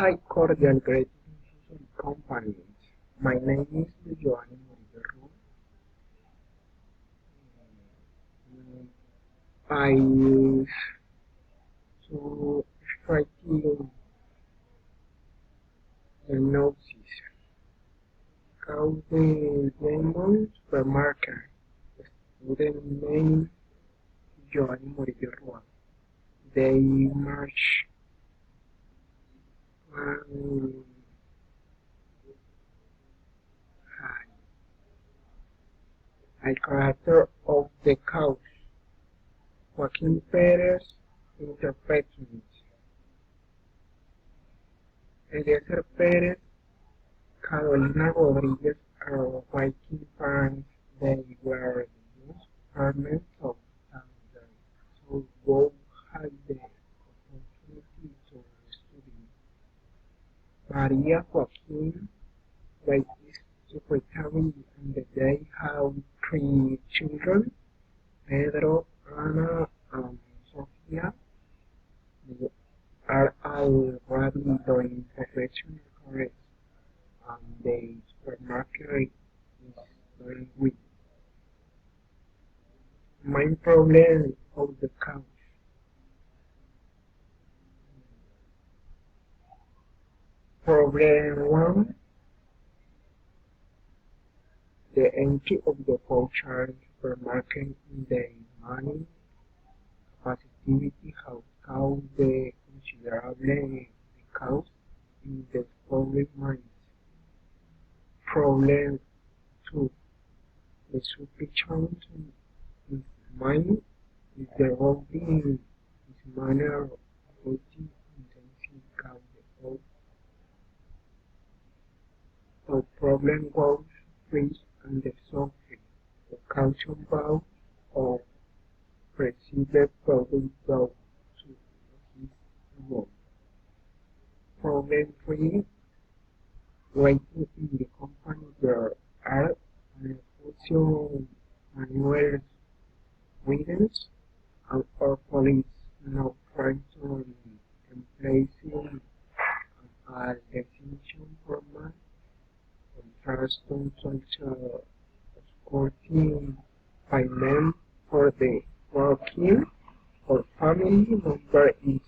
Hi, cordial greetings to companies. My name is Giovanni Murillo. I wish to striking the notice how the Lemon supermarket student name Giovanni Murillo. They march and a character of the couch. Joaquín Pérez interpretations. Eliezer Pérez, Carolina Rodriguez are Viking fans. They were the most garments of Thunder, so both had the opportunity to study. Maria Joaquin raised secretary and they have three children, Pedro, Ana, and Sofia. They are already doing professional careers, and the supermarket is doing with main problem of the couch. Problem one, the entry of the voucher supermarket in the money capacity has caused the considerable cost in the public minds. Problem two, the sufficient in mind is developing its manner of voting intensive cause the problem goes free and the suffering, the caution vow or perceived product vow to his vote. Problem three, waiting in the company there are Negocio Manuel Widens and our police now trying to emplacing a definition format contrast to such a escorting payment for the working or family member is